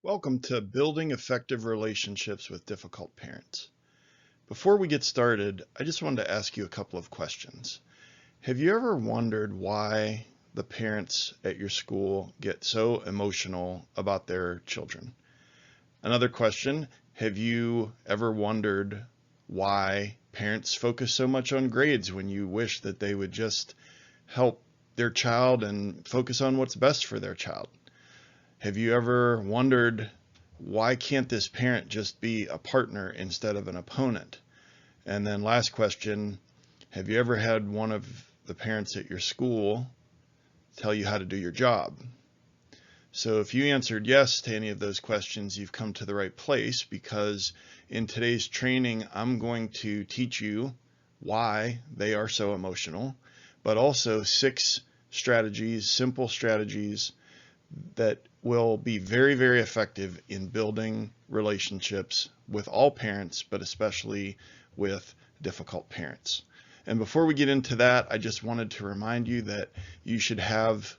Welcome to Building Effective Relationships with Difficult Parents. Before we get started, I just wanted to ask you a couple of questions. Have you ever wondered why the parents at your school get so emotional about their children? Another question, have you ever wondered why parents focus so much on grades when you wish that they would just help their child and focus on what's best for their child? Have you ever wondered why can't this parent just be a partner instead of an opponent? And then last question, have you ever had one of the parents at your school tell you how to do your job? So if you answered yes to any of those questions, you've come to the right place, because in today's training, I'm going to teach you why they are so emotional, but also 6 strategies, simple strategies that will be very, very effective in building relationships with all parents, but especially with difficult parents. And before we get into that, I just wanted to remind you that you should have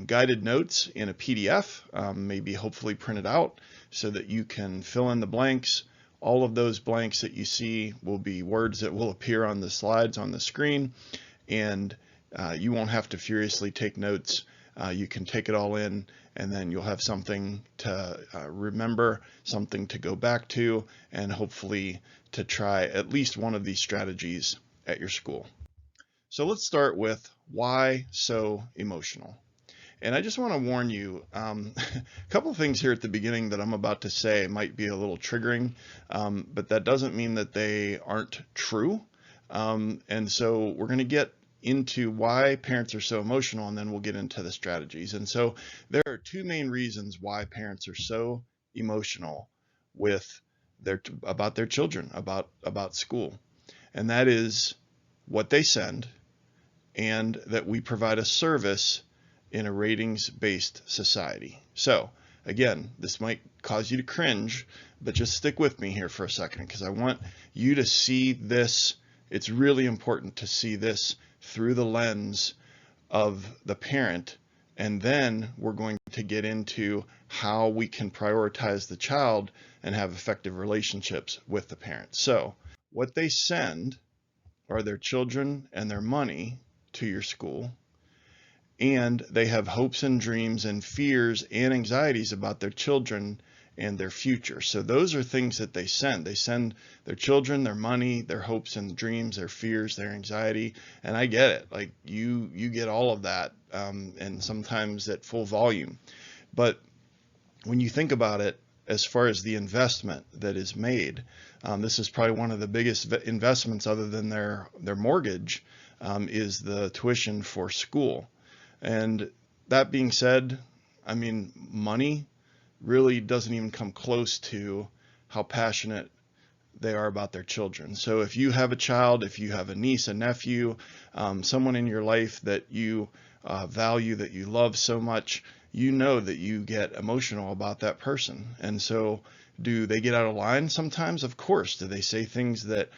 guided notes in a PDF, maybe hopefully printed out, so that you can fill in the blanks. All of those blanks that you see will be words that will appear on the slides on the screen, and you won't have to furiously take notes. You can take it all in, and then you'll have something to remember, something to go back to, and hopefully to try at least one of these strategies at your school. So let's start with why so emotional. And I just want to warn you, a couple of things here at the beginning that I'm about to say might be a little triggering, but that doesn't mean that they aren't true. And so we're going to get into why parents are so emotional, and then we'll get into the strategies. And so there are 2 main reasons why parents are so emotional with about their children, about school. And that is what they send, and that we provide a service in a ratings-based society. So again, this might cause you to cringe, but just stick with me here for a second, because I want you to see this. It's really important to see this through the lens of the parent, and then we're going to get into how we can prioritize the child and have effective relationships with the parent. So what they send are their children and their money to your school, and they have hopes and dreams and fears and anxieties about their children and their future. So those are things that they send. They send their children, their money, their hopes and dreams, their fears, their anxiety. And I get it. Like you get all of that, and sometimes at full volume. But when you think about it, as far as the investment that is made, this is probably one of the biggest investments other than their mortgage, is the tuition for school. And that being said, I mean, money really doesn't even come close to how passionate they are about their children. So if you have a child, if you have a niece, a nephew, someone in your life that you value, that you love so much, you know that you get emotional about that person. And so do they get out of line sometimes? Of course. Do they say things that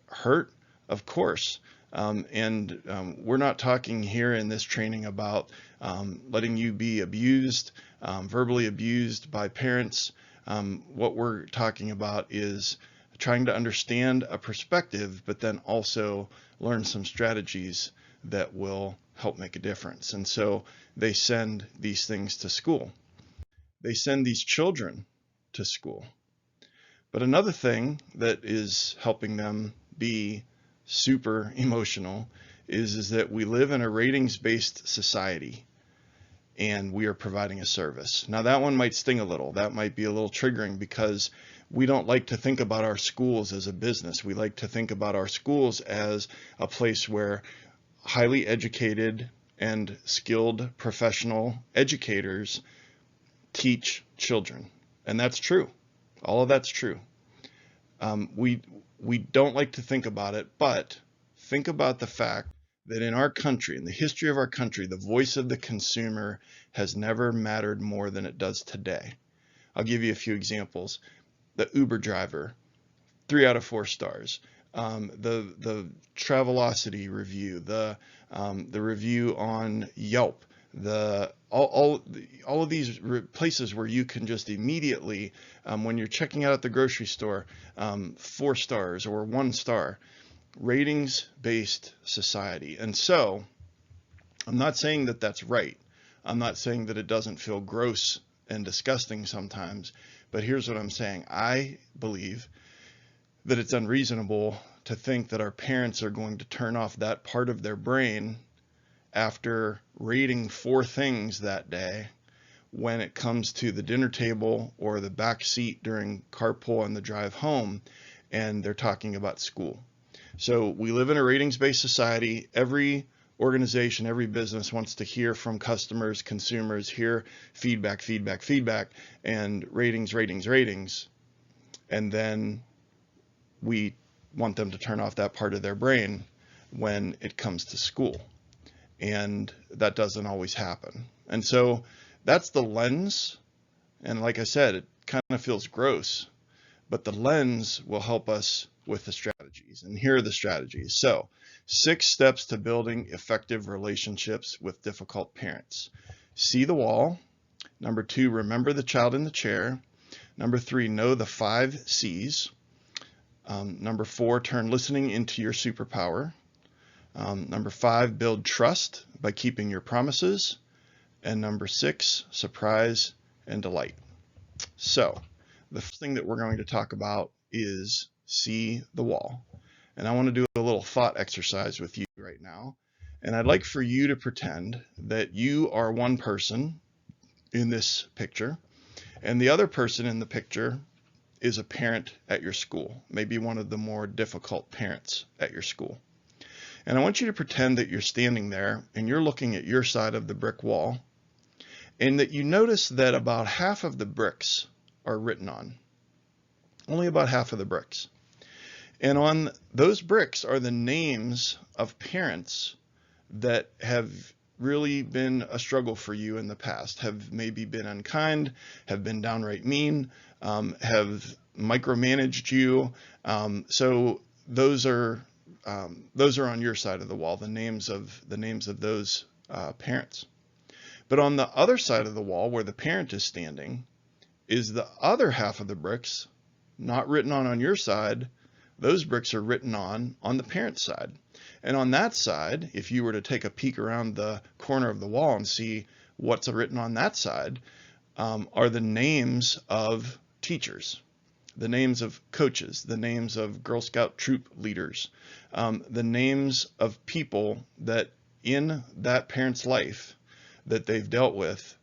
hurt? Of course. We're not talking here in this training about letting you be abused, verbally abused by parents. What we're talking about is trying to understand a perspective, but then also learn some strategies that will help make a difference. And so they send these things to school. They send these children to school. But another thing that is helping them be super emotional is that we live in a ratings-based society, and we are providing a service. Now that one might sting a little. That might be a little triggering, because we don't like to think about our schools as a business. We like to think about our schools as a place where highly educated and skilled professional educators teach children. And that's true. All of that's true. We don't like to think about it, but think about the fact that in our country, in the history of our country, the voice of the consumer has never mattered more than it does today. I'll give you a few examples. The Uber driver, 3 out of 4 stars. The Travelocity review, the review on Yelp, all of these places where you can just immediately, when you're checking out at the grocery store, 4 stars or 1 star, ratings-based society. And so I'm not saying that that's right. I'm not saying that it doesn't feel gross and disgusting sometimes, but here's what I'm saying. I believe that it's unreasonable to think that our parents are going to turn off that part of their brain after rating 4 things that day when it comes to the dinner table or the back seat during carpool on the drive home, and they're talking about school. So we live in a ratings-based society. Every organization, every business wants to hear from customers, consumers, hear feedback, feedback, feedback, and ratings, ratings, ratings. And then we want them to turn off that part of their brain when it comes to school. And that doesn't always happen. And so that's the lens. And like I said, it kind of feels gross, but the lens will help us with the strategies. And here are the strategies. So 6 steps to building effective relationships with difficult parents. See the wall. Number 2, remember the child in the chair. Number 3, know the 5 C's. Number 4, turn listening into your superpower. Number 5, build trust by keeping your promises. And number 6, surprise and delight. So the first thing that we're going to talk about is see the wall. And I want to do a little thought exercise with you right now. And I'd like for you to pretend that you are one person in this picture, and the other person in the picture is a parent at your school, maybe one of the more difficult parents at your school. And I want you to pretend that you're standing there and you're looking at your side of the brick wall, and that you notice that about half of the bricks are written on. Only about half of the bricks. And on those bricks are the names of parents that have really been a struggle for you in the past, have maybe been unkind, have been downright mean, have micromanaged you. So those are on your side of the wall, the names of those parents. But on the other side of the wall, where the parent is standing, is the other half of the bricks, not written on your side. Those bricks are written on the parent's side. And on that side, if you were to take a peek around the corner of the wall and see what's written on that side, are the names of teachers, the names of coaches, the names of Girl Scout troop leaders, the names of people that in that parent's life that they've dealt with,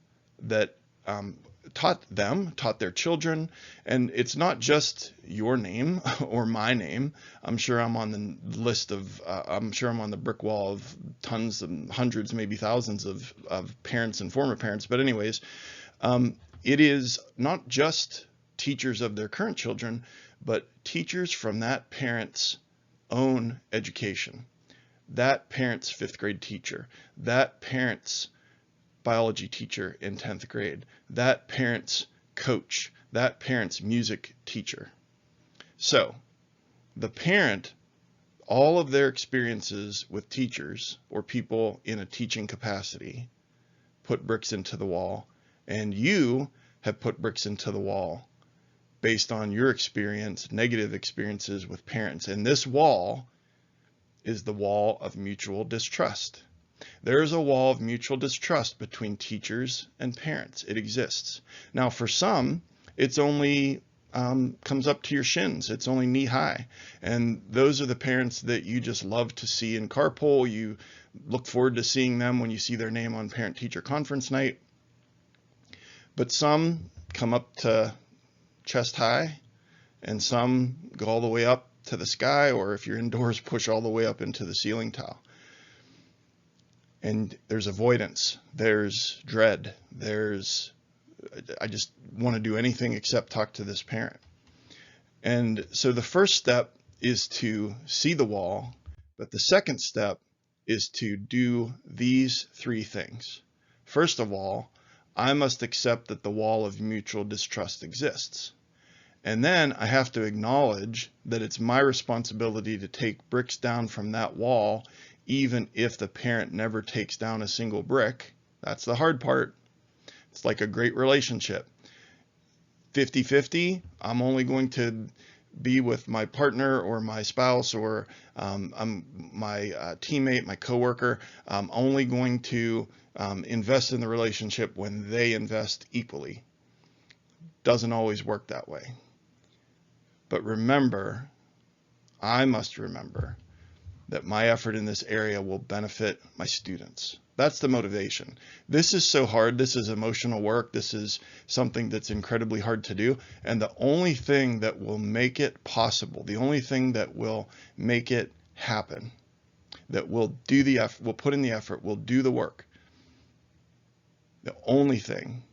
that taught their children. And it's not just your name or my name. I'm sure I'm on the list of, I'm sure I'm on the brick wall of tons and hundreds, maybe thousands of parents and former parents. But anyways, it is not just teachers of their current children, but teachers from that parent's own education, that parent's 5th grade teacher, that parent's biology teacher in 10th grade, that parent's coach, that parent's music teacher. So the parent, all of their experiences with teachers or people in a teaching capacity put bricks into the wall, and you have put bricks into the wall based on your experience, negative experiences with parents. And this wall is the wall of mutual distrust. There is a wall of mutual distrust between teachers and parents. It exists. Now, for some, it's only comes up to your shins. It's only knee high. And those are the parents that you just love to see in carpool. You look forward to seeing them when you see their name on parent-teacher conference night. But some come up to chest high, and some go all the way up to the sky, or if you're indoors, push all the way up into the ceiling tile. And there's avoidance, there's dread, I just want to do anything except talk to this parent. And so the first step is to see the wall, but the second step is to do these 3 things. First of all, I must accept that the wall of mutual distrust exists. And then I have to acknowledge that it's my responsibility to take bricks down from that wall, even if the parent never takes down a single brick. That's the hard part. It's like a great relationship. 50-50, I'm only going to be with my partner or my spouse or my teammate, my coworker. I'm only going to invest in the relationship when they invest equally. Doesn't always work that way. But remember, I must remember that my effort in this area will benefit my students. That's the motivation. This is so hard. This is emotional work. This is something that's incredibly hard to do. And the only thing that will make it possible, the only thing that will make it happen, that will do the effort, will put in the effort, will do the work, the only thing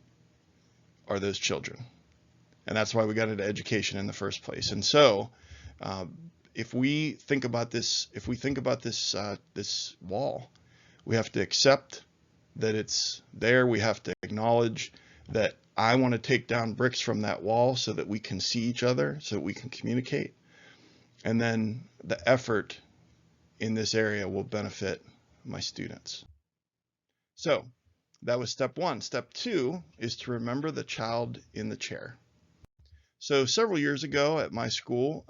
are those children. And that's why we got into education in the first place. And so, if we think about this, this wall, we have to accept that it's there. We have to acknowledge that I want to take down bricks from that wall so that we can see each other, so that we can communicate. And then the effort in this area will benefit my students. So that was step one. Step two is to remember the child in the chair. So several years ago at my school,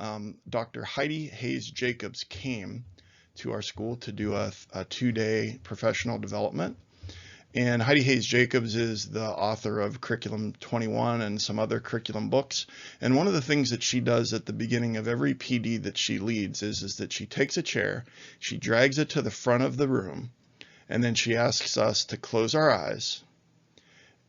Dr. Heidi Hayes Jacobs came to our school to do a 2-day professional development. And Heidi Hayes Jacobs is the author of Curriculum 21 and some other curriculum books. And one of the things that she does at the beginning of every PD that she leads is that she takes a chair, she drags it to the front of the room, and then she asks us to close our eyes.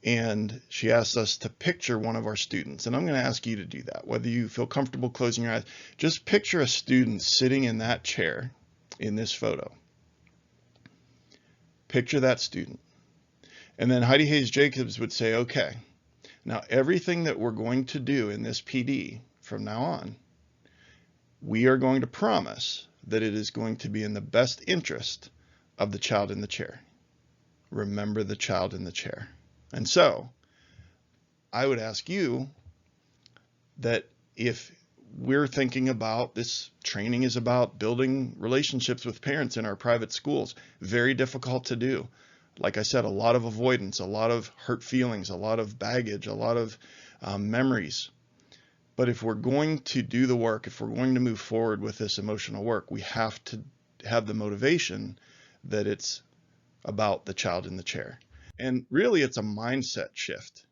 And she asks us to picture one of our students. And I'm going to ask you to do that, whether you feel comfortable closing your eyes. Just picture a student sitting in that chair in this photo. Picture that student. And then Heidi Hayes Jacobs would say, okay, now everything that we're going to do in this PD from now on, we are going to promise that it is going to be in the best interest of the child in the chair. Remember the child in the chair. And so I would ask you that if we're thinking about this training is about building relationships with parents in our private schools, very difficult to do. Like I said, a lot of avoidance, a lot of hurt feelings, a lot of baggage, a lot of memories. But if we're going to do the work, if we're going to move forward with this emotional work, we have to have the motivation that it's about the child in the chair. And really, it's a mindset shift.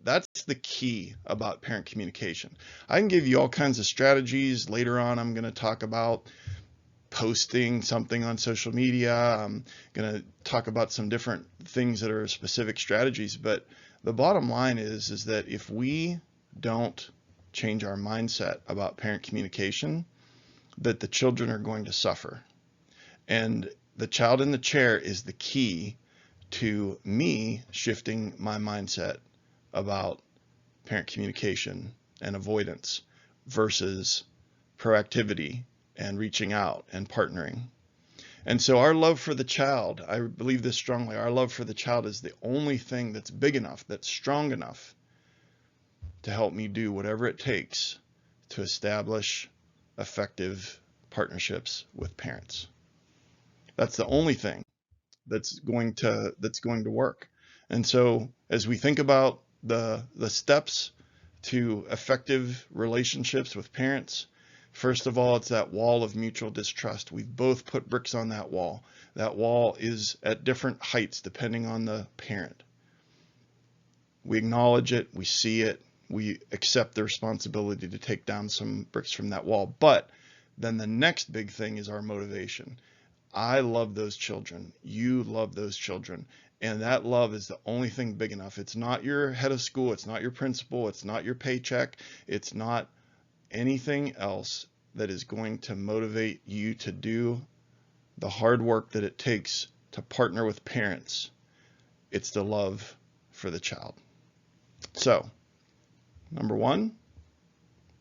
That's the key about parent communication. I can give you all kinds of strategies. Later on, I'm going to talk about posting something on social media. I'm going to talk about some different things that are specific strategies. But the bottom line is that if we don't change our mindset about parent communication, that the children are going to suffer. And the child in the chair is the key to me shifting my mindset about parent communication and avoidance versus proactivity and reaching out and partnering. And so our love for the child, I believe this strongly, our love for the child is the only thing that's big enough, that's strong enough to help me do whatever it takes to establish effective partnerships with parents. That's the only thing that's going to work. And so as we think about the steps to effective relationships with parents, first of all, it's that wall of mutual distrust. We've both put bricks on that wall. That wall is at different heights depending on the parent. We acknowledge it, we see it, we accept the responsibility to take down some bricks from that wall. But then the next big thing is our motivation. I love those children. You love those children. And that love is the only thing big enough. It's not your head of school. It's not your principal. It's not your paycheck. It's not anything else that is going to motivate you to do the hard work that it takes to partner with parents. It's the love for the child. So, number one,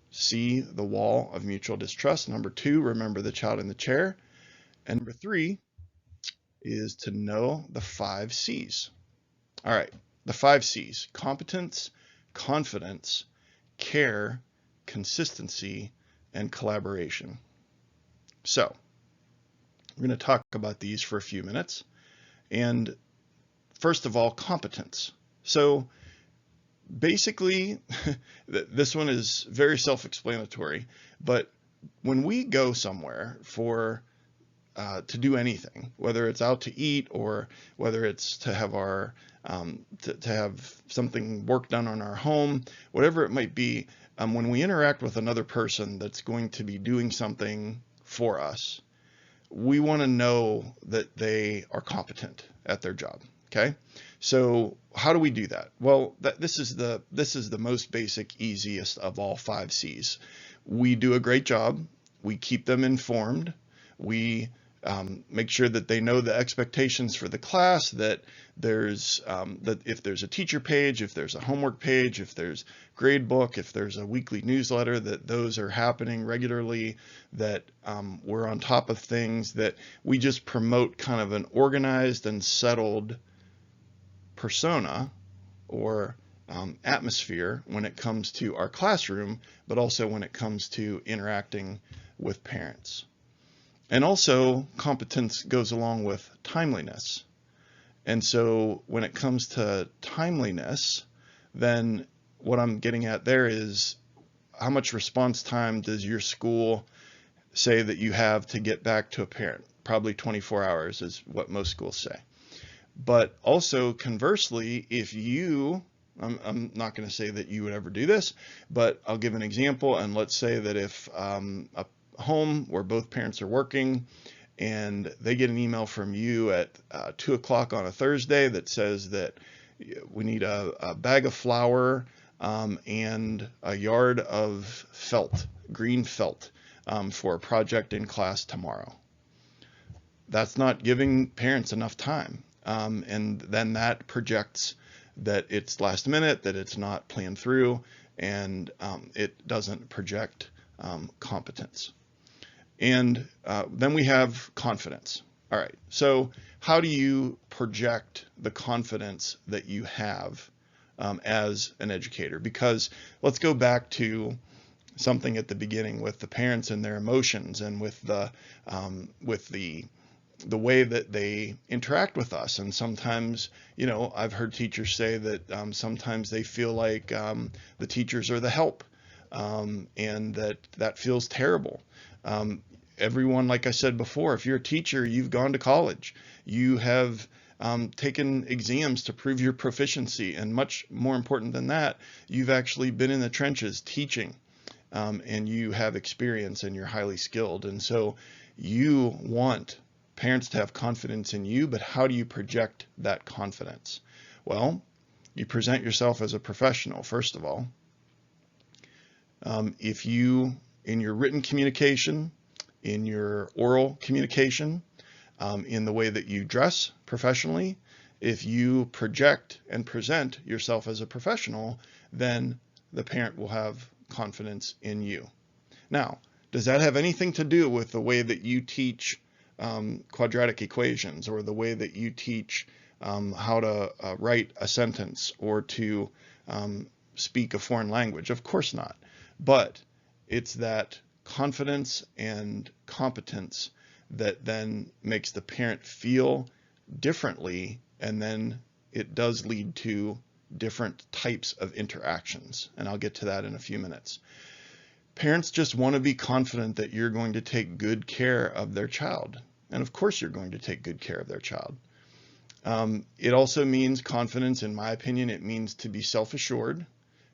see the wall of mutual distrust. Number two, remember the child in the chair. And number three is to know the 5 C's. All right, the 5 C's: competence, confidence, care, consistency, and collaboration. So we're going to talk about these for a few minutes. And first of all, competence. So basically, this one is very self-explanatory, but when we go somewhere to do anything, whether it's out to eat or whether it's to have to have something work done on our home, whatever it might be, when we interact with another person that's going to be doing something for us, we want to know that they are competent at their job. Okay, so how do we do that? Well, this is the most basic, easiest of all 5 C's. We do a great job. We keep them informed. We make sure that they know the expectations for the class, that if there's a teacher page, if there's a homework page, if there's grade book, if there's a weekly newsletter, that those are happening regularly, that we're on top of things, that we just promote kind of an organized and settled persona or atmosphere when it comes to our classroom, but also when it comes to interacting with parents. And also, competence goes along with timeliness. And so when it comes to timeliness, then what I'm getting at there is, how much response time does your school say that you have to get back to a parent? Probably 24 hours is what most schools say. But also, conversely, if I'm not going to say that you would ever do this, but I'll give an example. And let's say that if a home where both parents are working and they get an email from you at 2 o'clock on a Thursday that says that we need a bag of flour and a yard of felt, green felt, for a project in class tomorrow. That's not giving parents enough time. And then that projects that it's last minute, that it's not planned through, and it doesn't project competence. And then we have confidence. All right, so how do you project the confidence that you have as an educator? Because let's go back to something at the beginning with the parents and their emotions, and with the way that they interact with us. And sometimes, I've heard teachers say that sometimes they feel like the teachers are the help, and that feels terrible. Everyone, like I said before, if you're a teacher, you've gone to college, you have taken exams to prove your proficiency, and much more important than that, you've actually been in the trenches teaching, and you have experience and you're highly skilled. And so you want parents to have confidence in you, but how do you project that confidence? Well, you present yourself as a professional, first of all. If you, in your written communication, in your oral communication, in the way that you dress professionally, if you project and present yourself as a professional, then the parent will have confidence in you. Now, does that have anything to do with the way that you teach quadratic equations, or the way that you teach how to write a sentence, or to speak a foreign language? Of course not. But it's that confidence and competence that then makes the parent feel differently, and then it does lead to different types of interactions. And I'll get to that in a few minutes. Parents just want to be confident that you're going to take good care of their child. And of course you're going to take good care of their child. It also means confidence, in my opinion. It means to be self-assured,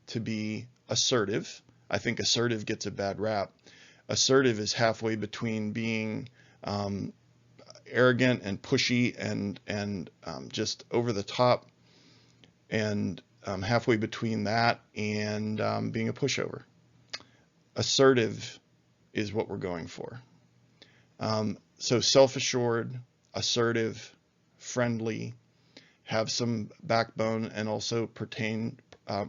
to be assertive. I think assertive gets a bad rap. Assertive is halfway between being arrogant and pushy and just over the top, and halfway between that and being a pushover. Assertive is what we're going for. So self-assured, assertive, friendly, have some backbone, and also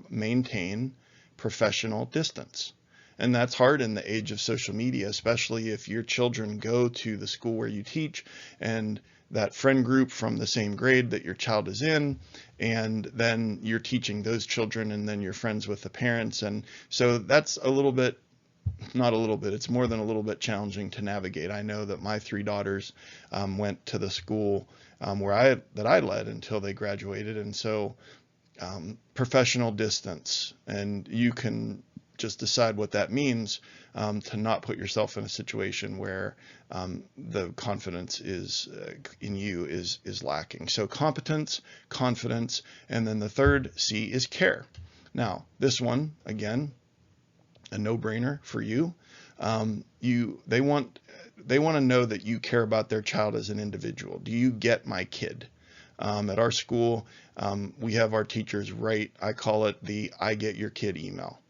maintain professional distance. And that's hard in the age of social media, especially if your children go to the school where you teach, and that friend group from the same grade that your child is in, and then you're teaching those children, and then you're friends with the parents. And so that's a little bit, not a little bit, it's more than a little bit challenging to navigate. I know that my 3 daughters went to the school that I led until they graduated. And so professional distance, and you can just decide what that means, to not put yourself in a situation where the confidence is in you is lacking. So competence, confidence, and then the third C is care. Now, this one, again, a no-brainer for you. They want to know that you care about their child as an individual. Do you get my kid? At our school, we have our teachers write, I call it the I get your kid email,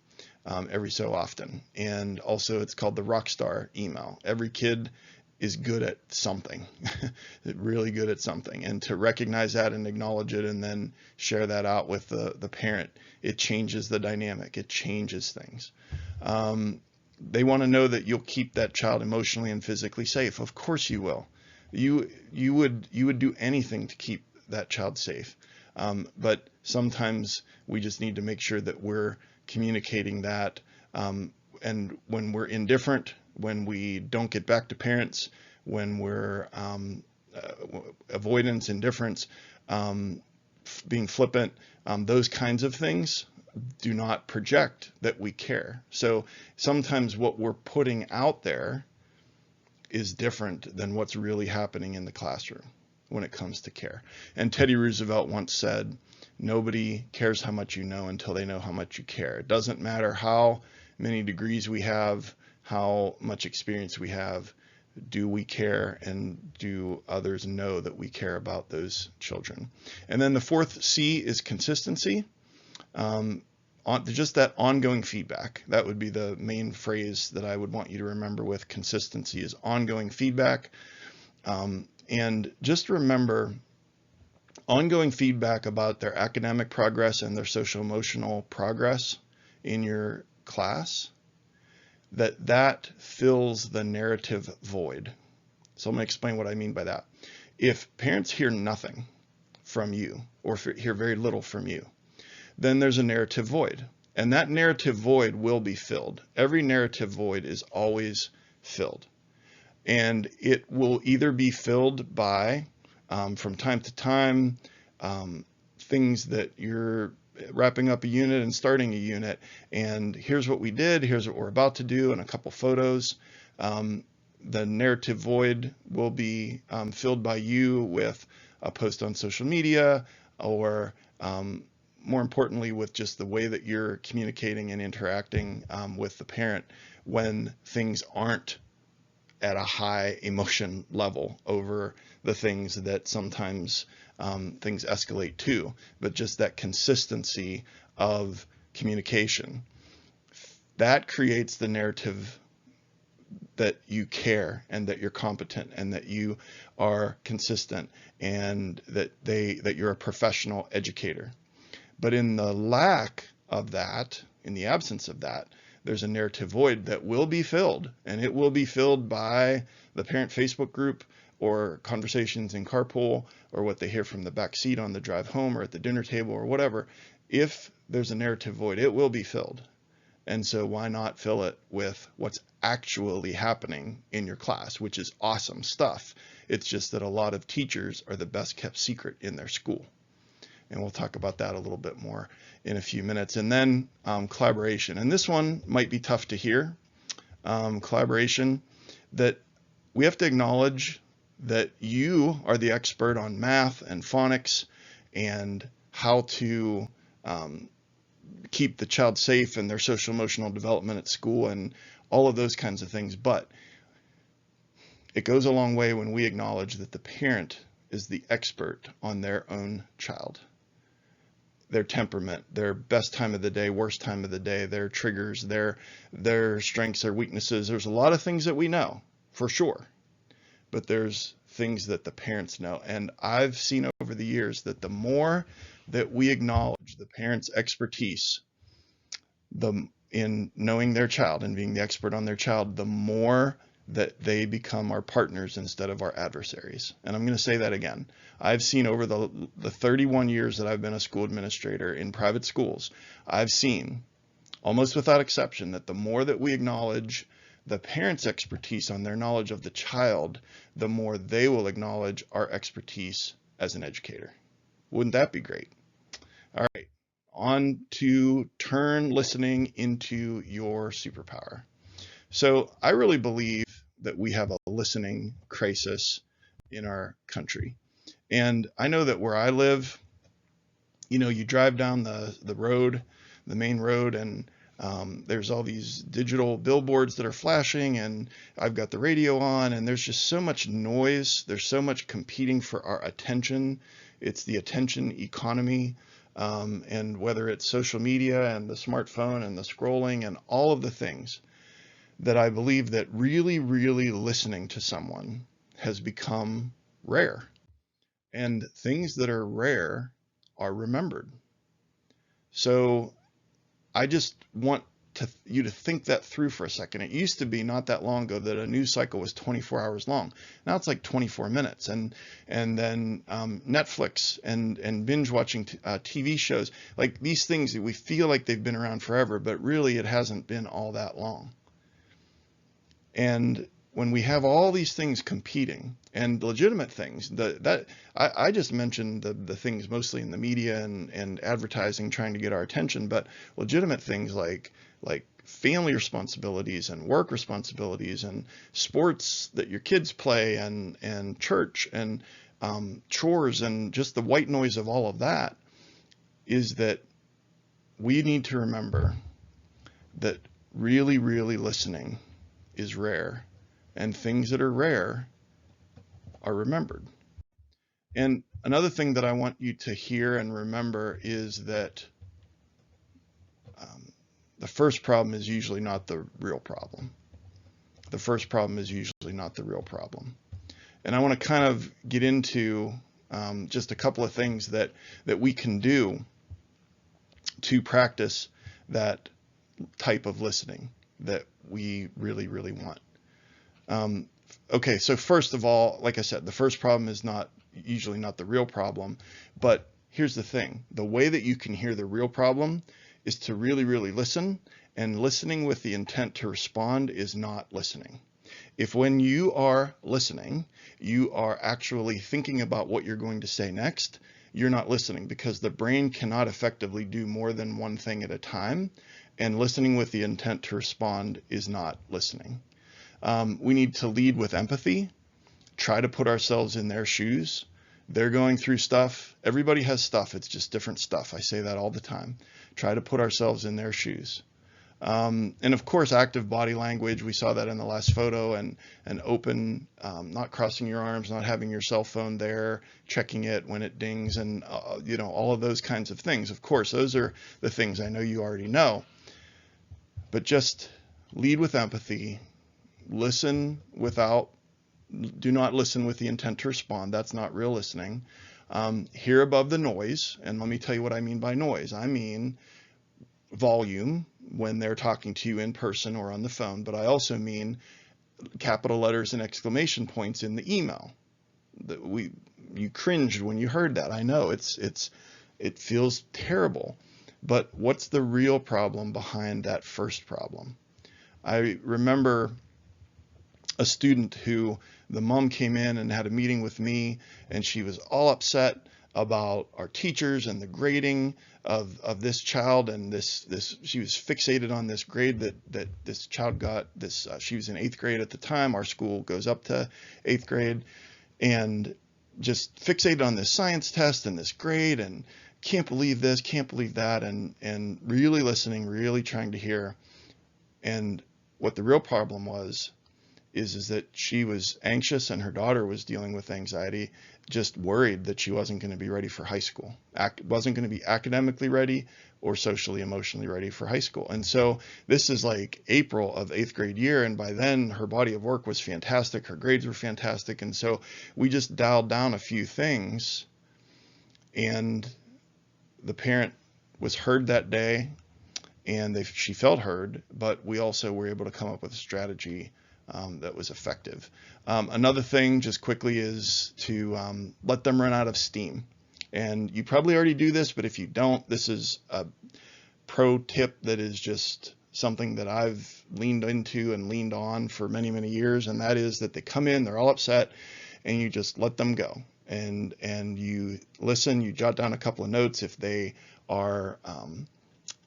every so often. And also it's called the Rockstar email. Every kid is good at something, really good at something. And to recognize that and acknowledge it and then share that out with the parent, it changes the dynamic. It changes things. They want to know that you'll keep that child emotionally and physically safe. Of course you will. You would do anything to keep that child safe. But sometimes we just need to make sure that we're communicating that. And when we're indifferent, when we don't get back to parents, when we're avoidance, indifference, being flippant, those kinds of things do not project that we care. So sometimes what we're putting out there is different than what's really happening in the classroom when it comes to care. And Teddy Roosevelt once said, nobody cares how much you know until they know how much you care. It doesn't matter how many degrees we have, how much experience we have. Do we care, and do others know that we care about those children? And then the fourth C is consistency. Just that ongoing feedback. That would be the main phrase that I would want you to remember with consistency, is ongoing feedback. And just remember, ongoing feedback about their academic progress and their social emotional progress in your class, that fills the narrative void. So I'm going to explain what I mean by that. If parents hear nothing from you, or hear very little from you, then there's a narrative void. And that narrative void will be filled. Every narrative void is always filled. And it will either be filled by, from time to time, things that you're wrapping up a unit and starting a unit, and here's what we did, here's what we're about to do, and a couple photos. The narrative void will be filled by you with a post on social media, or more importantly, with just the way that you're communicating and interacting with the parent when things aren't at a high emotion level over the things that sometimes things escalate to, but just that consistency of communication. That creates the narrative that you care, and that you're competent, and that you are consistent, and that you're a professional educator. But in the lack of that, in the absence of that, there's a narrative void that will be filled, and it will be filled by the parent Facebook group, or conversations in carpool, or what they hear from the back seat on the drive home, or at the dinner table, or whatever. If there's a narrative void, it will be filled. And so why not fill it with what's actually happening in your class, which is awesome stuff. It's just that a lot of teachers are the best kept secret in their school. And we'll talk about that a little bit more in a few minutes. And then collaboration. And this one might be tough to hear. Collaboration, that we have to acknowledge that you are the expert on math and phonics and how to keep the child safe and their social emotional development at school and all of those kinds of things. But it goes a long way when we acknowledge that the parent is the expert on their own child, their temperament, their best time of the day, worst time of the day, their triggers, their strengths, their weaknesses. There's a lot of things that we know for sure, but there's things that the parents know. And I've seen over the years that the more that we acknowledge the parent's expertise in knowing their child and being the expert on their child, the more that they become our partners instead of our adversaries. And I'm going to say that again. I've seen over the 31 years that I've been a school administrator in private schools, I've seen almost without exception that the more that we acknowledge the parent's expertise on their knowledge of the child, the more they will acknowledge our expertise as an educator. Wouldn't that be great? All right, on to turn listening into your superpower. So I really believe that we have a listening crisis in our country. And I know that where I live, you drive down the road, the main road, and there's all these digital billboards that are flashing, and I've got the radio on, and there's just so much noise. There's so much competing for our attention. It's the attention economy. And whether it's social media and the smartphone and the scrolling and all of the things, that I believe that really, really listening to someone has become rare. And things that are rare are remembered. So I just want you to think that through for a second. It used to be not that long ago that a news cycle was 24 hours long. Now it's like 24 minutes. And then Netflix and binge watching TV shows, like these things that we feel like they've been around forever, but really it hasn't been all that long. And when we have all these things competing, and legitimate things, I just mentioned the things mostly in the media and advertising trying to get our attention, but legitimate things like family responsibilities and work responsibilities and sports that your kids play and church and chores and just the white noise of all of that, is that we need to remember that really, really listening is rare, and things that are rare are remembered. And another thing that I want you to hear and remember is that the first problem is usually not the real problem. The first problem is usually not the real problem. And I want to kind of get into just a couple of things that we can do to practice that type of listening that we really, really want. Okay, so first of all, like I said, the first problem is usually not the real problem, but here's the thing. The way that you can hear the real problem is to really, really listen, and listening with the intent to respond is not listening. If when you are listening, you are actually thinking about what you're going to say next, you're not listening, because the brain cannot effectively do more than one thing at a time, and listening with the intent to respond is not listening. We need to lead with empathy, try to put ourselves in their shoes. They're going through stuff. Everybody has stuff. It's just different stuff. I say that all the time. Try to put ourselves in their shoes. And of course, active body language. We saw that in the last photo, and open, not crossing your arms, not having your cell phone there, checking it when it dings, and all of those kinds of things. Of course, those are the things I know you already know. But just lead with empathy. Listen do not listen with the intent to respond. That's not real listening. Hear above the noise. And let me tell you what I mean by noise. I mean volume when they're talking to you in person or on the phone, but I also mean capital letters and exclamation points in the email. You cringed when you heard that. I know it feels terrible, but what's the real problem behind that first problem? I remember a student who the mom came in and had a meeting with me, and she was all upset about our teachers and the grading of this child, and she was fixated on this grade that this child got. She was in 8th grade at the time. Our school goes up to 8th grade, and just fixated on this science test and this grade, and can't believe this, can't believe that, and really listening, really trying to hear. And what the real problem was is that she was anxious, and her daughter was dealing with anxiety, just worried that she wasn't going to be ready for high school, wasn't going to be academically ready or socially, emotionally ready for high school. And so this is like April of 8th grade year, and by then her body of work was fantastic, her grades were fantastic, and so we just dialed down a few things, and the parent was heard that day, and she felt heard, but we also were able to come up with a strategy that was effective. Another thing, just quickly, is to let them run out of steam. And you probably already do this, but if you don't, this is a pro tip that is just something that I've leaned into and leaned on for many, many years, and that is that they come in, they're all upset, and you just let them go. And you listen, you jot down a couple of notes. If they are,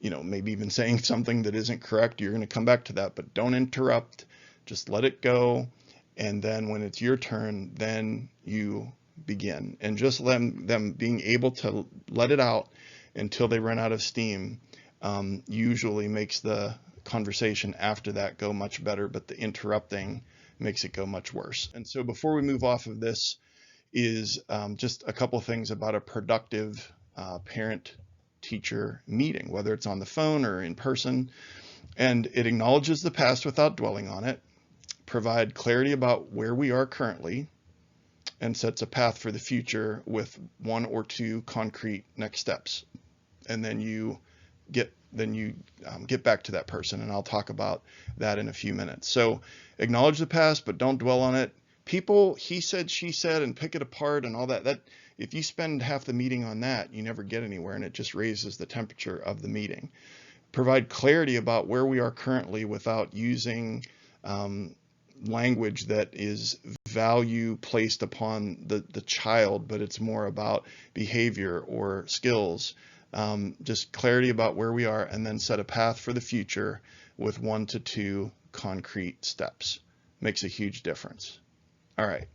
maybe even saying something that isn't correct, you're going to come back to that, but don't interrupt. Just let it go. And then when it's your turn, then you begin. And just them being able to let it out until they run out of steam usually makes the conversation after that go much better, but the interrupting makes it go much worse. And so before we move off of this is just a couple things about a productive parent-teacher meeting, whether it's on the phone or in person. And it acknowledges the past without dwelling on it, provide clarity about where we are currently, and sets a path for the future with 1 or 2 concrete next steps. And then you get back to that person, and I'll talk about that in a few minutes. So acknowledge the past, but don't dwell on it. People, he said, she said, and pick it apart and all that, if you spend half the meeting on that, you never get anywhere, and it just raises the temperature of the meeting. Provide clarity about where we are currently without using language that is value placed upon the child, but it's more about behavior or skills. Just clarity about where we are, and then set a path for the future with 1 to 2 concrete steps. Makes a huge difference. All right.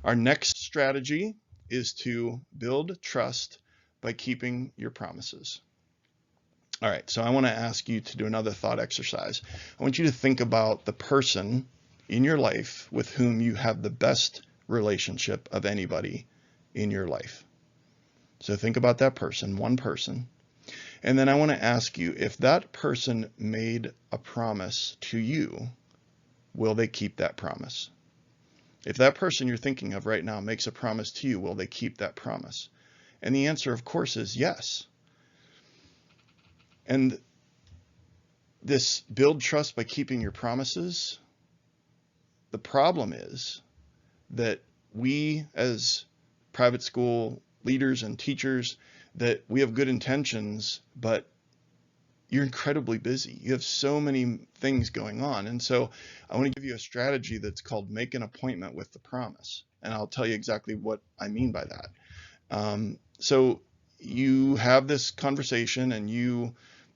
Our next strategy is to build trust by keeping your promises. All right. So I want to ask you to do another thought exercise. I want you to think about the person in your life with whom you have the best relationship of anybody in your life. So think about that person, one person. And then I want to ask you, if that person made a promise to you, will they keep that promise? If that person you're thinking of right now makes a promise to you, will they keep that promise? And the answer, of course, is yes. And this build trust by keeping your promises, the problem is that we as private school leaders and teachers, that we have good intentions, but you're incredibly busy. You have so many things going on. And so I want to give you a strategy that's called make an appointment with the promise. And I'll tell you exactly what I mean by that. So you have this conversation, and you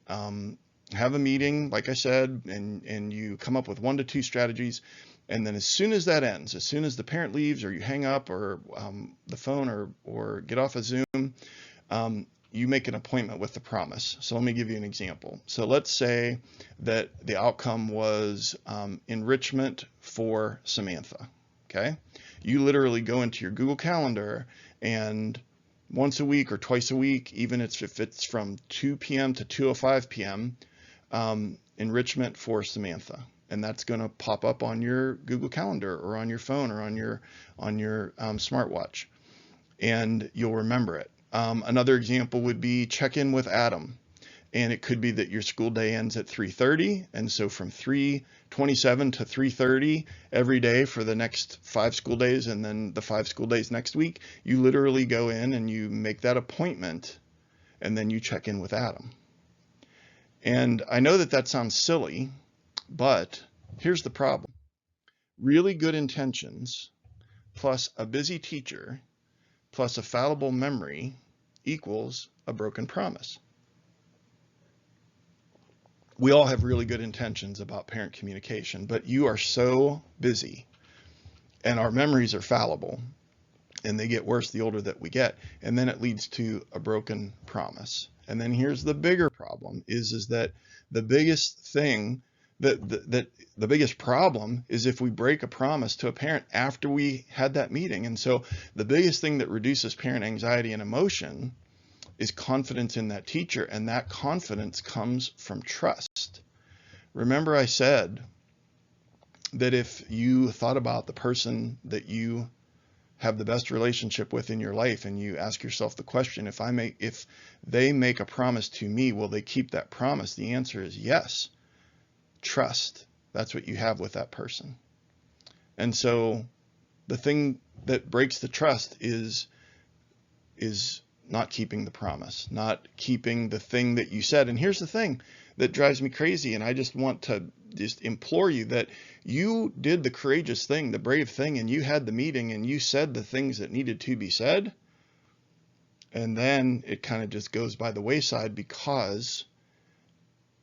have a meeting, like I said, and you come up with 1 to 2 strategies. And then as soon as that ends, as soon as the parent leaves, or you hang up, or the phone, or get off of Zoom, you make an appointment with the promise. So let me give you an example. So let's say that the outcome was enrichment for Samantha. Okay, you literally go into your Google Calendar, and once a week or twice a week, even if it's from 2 p.m. to 2:05 p.m., enrichment for Samantha. And that's going to pop up on your Google Calendar, or on your phone, or on your smartwatch, and you'll remember it. Another example would be check in with Adam, and it could be that your school day ends at 3:30, and so from 3:27 to 3:30 every day for the next 5 school days, and then the 5 school days next week, you literally go in and you make that appointment, and then you check in with Adam. And I know that sounds silly, but here's the problem. Really good intentions plus a busy teacher plus a fallible memory equals a broken promise. We all have really good intentions about parent communication, but you are so busy, and our memories are fallible, and they get worse the older that we get, and then it leads to a broken promise. And then here's the bigger problem is that the biggest thing the biggest problem is if we break a promise to a parent after we had that meeting. And so the biggest thing that reduces parent anxiety and emotion is confidence in that teacher, and that confidence comes from trust. Remember, I said that if you thought about the person that you have the best relationship with in your life, and you ask yourself the question, if they make a promise to me, will they keep that promise? The answer is yes. Trust. That's what you have with that person. And so the thing that breaks the trust is not keeping the promise, not keeping the thing that you said. And here's the thing, that drives me crazy. And I just want to just implore you that you did the courageous thing, the brave thing, and you had the meeting and you said the things that needed to be said. And then it kind of just goes by the wayside because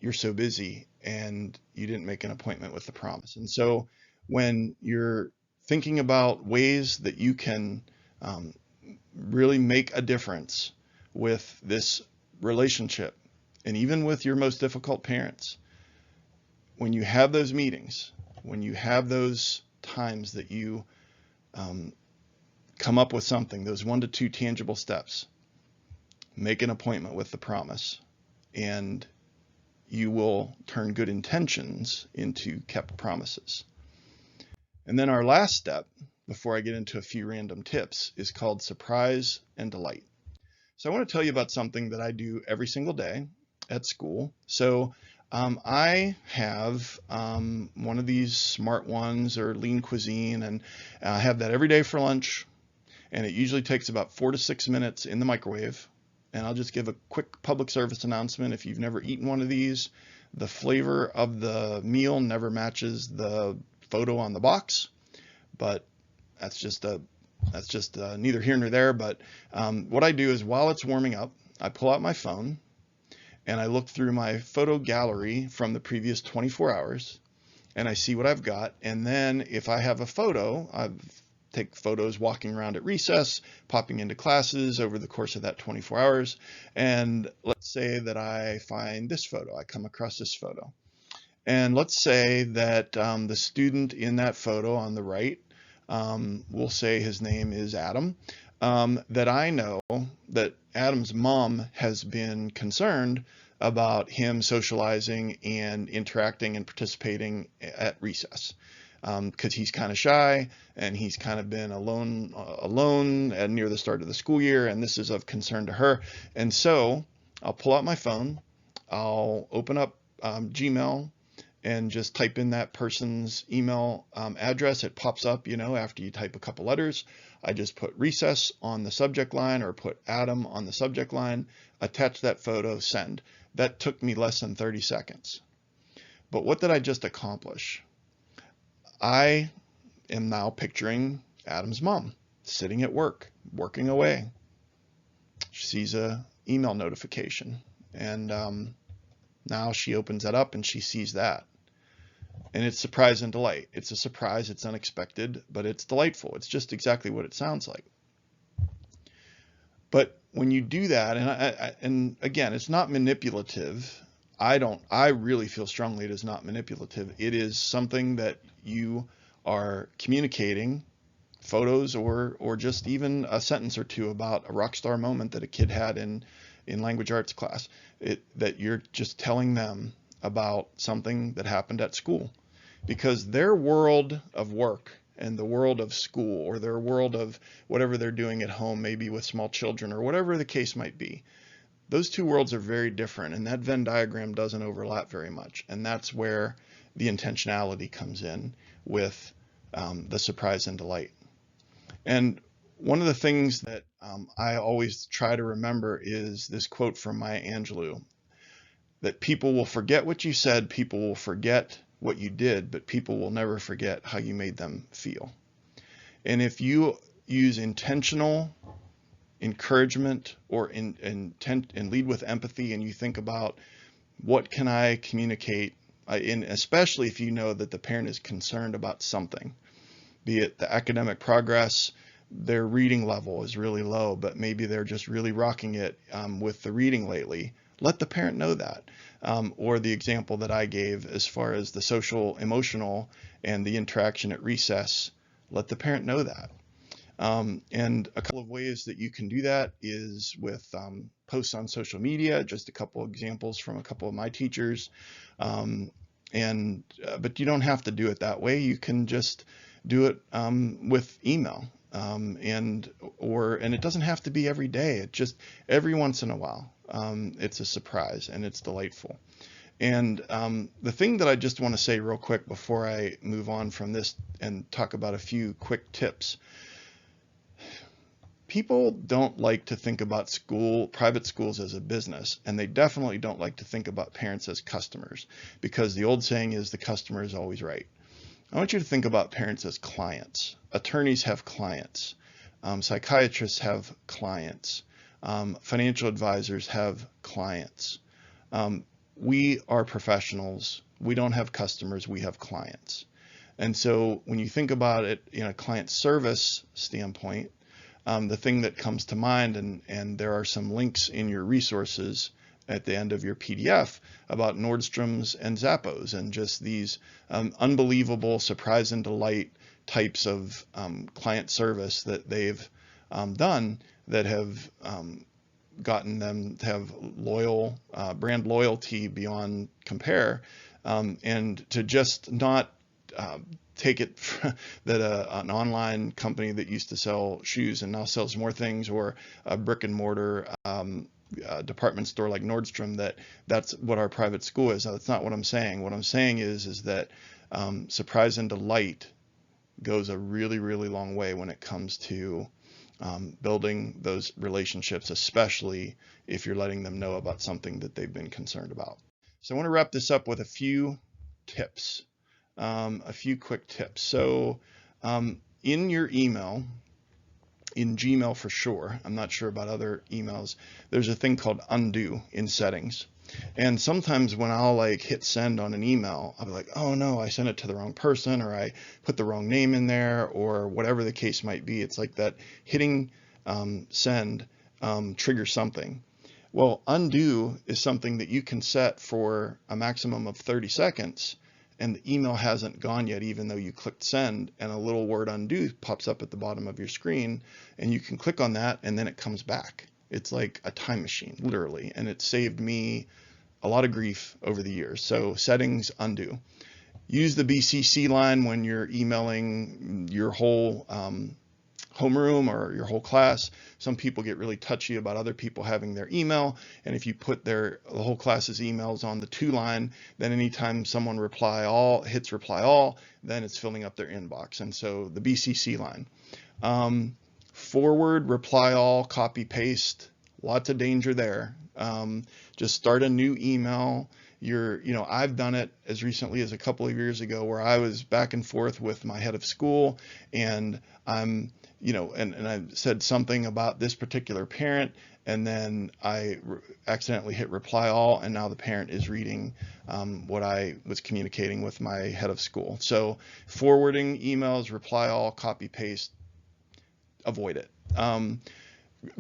you're so busy and you didn't make an appointment with the promise. And so when you're thinking about ways that you can really make a difference with this relationship, and even with your most difficult parents, when you have those meetings, when you have those times that you come up with something, those 1 to 2 tangible steps, make an appointment with the promise, and you will turn good intentions into kept promises. And then our last step, before I get into a few random tips, is called surprise and delight. So I want to tell you about something that I do every single day at school. So I have one of these Smart Ones or Lean Cuisine, and I have that every day for lunch, and it usually takes about 4 to 6 minutes in the microwave. And I'll just give a quick public service announcement. If you've never eaten one of these, the flavor of the meal never matches the photo on the box, but that's just neither here nor there. But what I do is, while it's warming up, I pull out my phone and I look through my photo gallery from the previous 24 hours, and I see what I've got. And then if I have a photo, I take photos walking around at recess, popping into classes over the course of that 24 hours. And let's say that I find this photo, I come across this photo. And let's say that the student in that photo on the right, we'll say his name is Adam, that I know that Adam's mom has been concerned about him socializing and interacting and participating at recess, because he's kind of shy and he's kind of been alone near the start of the school year, and this is of concern to her. And so I'll pull out my phone, I'll open up Gmail, and just type in that person's email address. It pops up, after you type a couple letters. I just put recess on the subject line, or put Adam on the subject line, attach that photo, send. That took me less than 30 seconds. But what did I just accomplish? I am now picturing Adam's mom sitting at work, working away. She sees a email notification, and now she opens that up and she sees that. And it's surprise and delight. It's a surprise, it's unexpected, but it's delightful. It's just exactly what it sounds like. But when you do that, and again, it's not manipulative. I really feel strongly it is not manipulative. It is something that you are communicating, photos or just even a sentence or two about a rock star moment that a kid had in language arts class, that you're just telling them about something that happened at school, because their world of work and the world of school, or their world of whatever they're doing at home, maybe with small children or whatever the case might be, those two worlds are very different, and that Venn diagram doesn't overlap very much. And that's where the intentionality comes in with the surprise and delight. And one of the things that I always try to remember is this quote from Maya Angelou, that people will forget what you said, people will forget what you did, but people will never forget how you made them feel. And if you use intentional encouragement or intent and lead with empathy, and you think about what can I communicate, and especially if you know that the parent is concerned about something, be it the academic progress, their reading level is really low, but maybe they're just really rocking it with the reading lately, let the parent know that. Or the example that I gave as far as the social, emotional, and the interaction at recess, let the parent know that. And a couple of ways that you can do that is with posts on social media, just a couple examples from a couple of my teachers. But you don't have to do it that way. You can just do it with email. And it doesn't have to be every day. It just every once in a while. It's a surprise and it's delightful. And the thing that I just want to say real quick before I move on from this and talk about a few quick tips. People don't like to think about private schools as a business, and they definitely don't like to think about parents as customers, because the old saying is the customer is always right. I want you to think about parents as clients. Attorneys have clients. Psychiatrists have clients. Financial advisors have clients. We are professionals. We don't have customers, we have clients. And so when you think about it in a client service standpoint, the thing that comes to mind, and there are some links in your resources at the end of your PDF about Nordstrom's and Zappos, and just these unbelievable surprise and delight types of client service that they've done that have gotten them to have brand loyalty beyond compare, and to just not take it that an online company that used to sell shoes and now sells more things, or a brick and mortar department store like Nordstrom, that's what our private school is. Now, that's not what I'm saying. What I'm saying is that surprise and delight goes a really, really long way when it comes to building those relationships, especially if you're letting them know about something that they've been concerned about. So I want to wrap this up with a few tips, a few quick tips. So in your email, in Gmail for sure, I'm not sure about other emails, there's a thing called undo in settings. And sometimes when I'll hit send on an email, I'll be like, oh no, I sent it to the wrong person, or I put the wrong name in there, or whatever the case might be. It's like that hitting send triggers something. Well, undo is something that you can set for a maximum of 30 seconds, and the email hasn't gone yet, even though you clicked send, and a little word undo pops up at the bottom of your screen, and you can click on that, and then it comes back. It's like a time machine, literally, and it saved me a lot of grief over the years. So settings, undo. Use the BCC line when you're emailing your whole homeroom or your whole class. Some people get really touchy about other people having their email, and if you put the whole class's emails on the to line, then anytime someone hits reply all, then it's filling up their inbox. And so the BCC line. Forward, reply all, copy paste, lots of danger there. Just start a new email. I've done it as recently as a couple of years ago, where I was back and forth with my head of school, and and I said something about this particular parent, and then I accidentally hit reply all, and now the parent is reading what I was communicating with my head of school. So forwarding emails, reply all, copy paste, avoid it.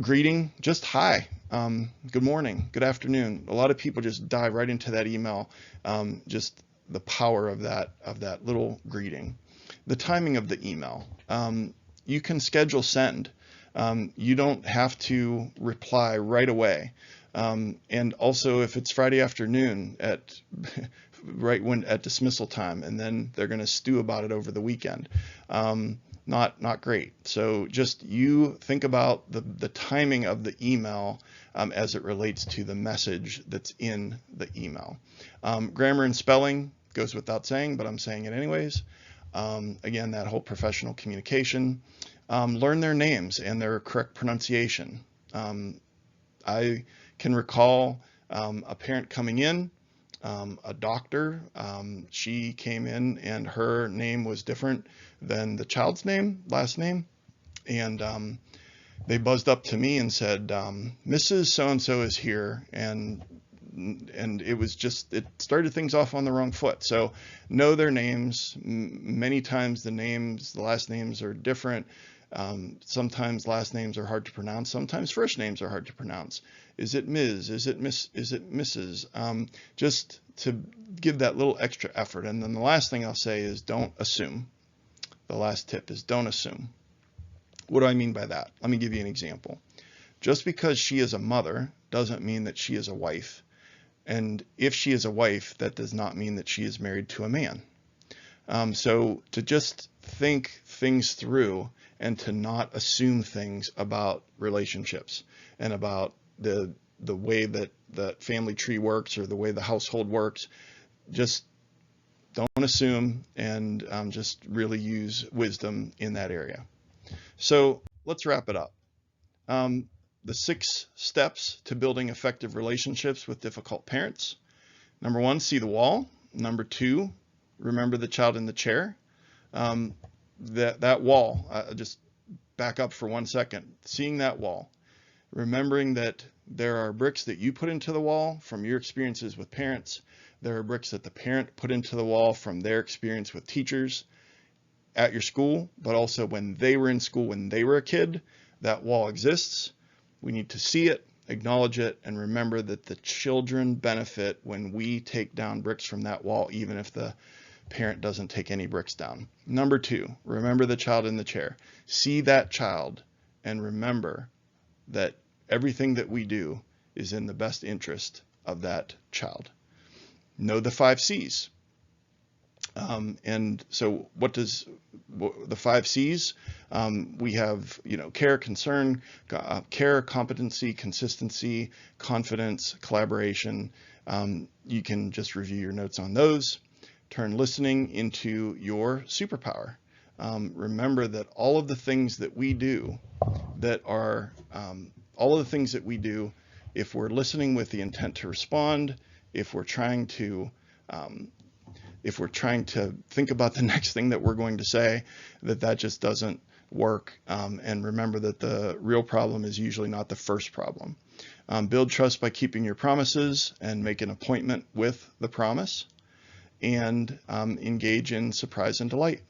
Greeting, just hi, good morning, good afternoon. A lot of people just dive right into that email, just the power of that little greeting. The timing of the email. You can schedule send. You don't have to reply right away. And also, if it's Friday afternoon at dismissal time, and then they're going to stew about it over the weekend, not great. So just you think about the timing of the email as it relates to the message that's in the email. Grammar and spelling goes without saying, but I'm saying it anyways. Again, that whole professional communication. Learn their names and their correct pronunciation. I can recall a parent coming in, a doctor. She came in and her name was different than the child's last name. And they buzzed up to me and said, Mrs. So-and-so is here. And it started things off on the wrong foot. So know their names. Many times the last names are different. Sometimes last names are hard to pronounce. Sometimes first names are hard to pronounce. Is it Ms.? Is it Miss? Is it Mrs.? Just to give that little extra effort. And then the last thing I'll say is don't assume. The last tip is don't assume. What do I mean by that? Let me give you an example. Just because she is a mother doesn't mean that she is a wife. And if she is a wife, that does not mean that she is married to a man. So to just think things through and to not assume things about relationships and about the way that the family tree works or the way the household works. Just don't assume, and just really use wisdom in that area. So let's wrap it up. the 6 steps to building effective relationships with difficult parents. Number 1, see the wall. Number 2, remember the child in the chair. That wall, just back up for 1 second. Seeing that wall, remembering that there are bricks that you put into the wall from your experiences with parents. There are bricks that the parent put into the wall from their experience with teachers at your school, but also when they were in school, when they were a kid. That wall exists. We need to see it, acknowledge it, and remember that the children benefit when we take down bricks from that wall, even if the parent doesn't take any bricks down. Number 2, remember the child in the chair. See that child and remember that everything that we do is in the best interest of that child. Know the 5 C's. And so what does the 5 C's? We have, care, concern, care, competency, consistency, confidence, collaboration. You can just review your notes on those. Turn listening into your superpower. Remember that all of the things that we do if we're listening with the intent to respond, if we're trying to think about the next thing that we're going to say, that just doesn't work. And remember that the real problem is usually not the first problem. Build trust by keeping your promises and make an appointment with the promise, and engage in surprise and delight.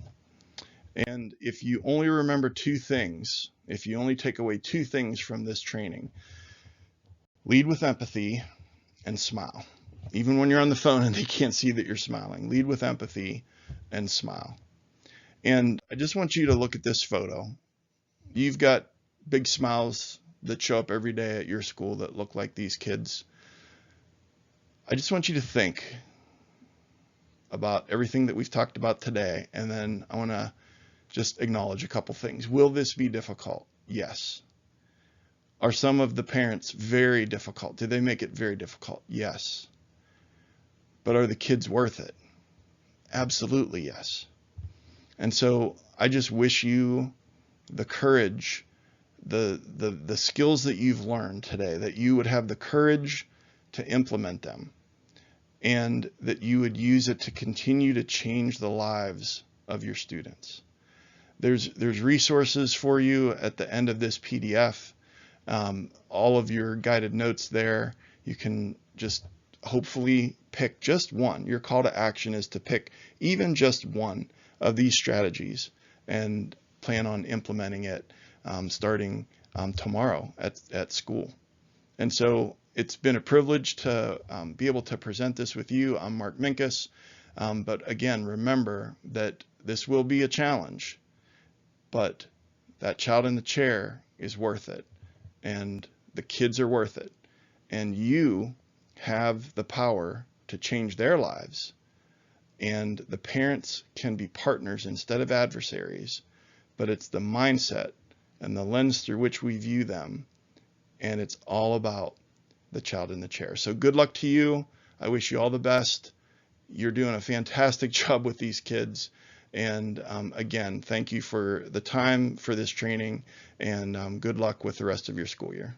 And if you only remember 2 things, if you only take away 2 things from this training, lead with empathy and smile. Even when you're on the phone and they can't see that you're smiling, lead with empathy and smile. And I just want you to look at this photo. You've got big smiles that show up every day at your school that look like these kids. I just want you to think about everything that we've talked about today, and then I want to just acknowledge a couple things. Will this be difficult? Yes. Are some of the parents very difficult? Do they make it very difficult? Yes. But are the kids worth it? Absolutely yes. And so I just wish you the courage, the skills that you've learned today, that you would have the courage to implement them, and that you would use it to continue to change the lives of your students. There's resources for you at the end of this PDF. All of your guided notes there. You can just hopefully pick just one. Your call to action is to pick even just one of these strategies and plan on implementing it starting tomorrow at school. And so it's been a privilege to be able to present this with you. I'm Mark Minkus. But again, remember that this will be a challenge, but that child in the chair is worth it, and the kids are worth it, and you have the power to change their lives, and the parents can be partners instead of adversaries, but it's the mindset and the lens through which we view them, and it's all about the child in the chair. So good luck to you. I wish you all the best. You're doing a fantastic job with these kids. And again, thank you for the time for this training, and good luck with the rest of your school year.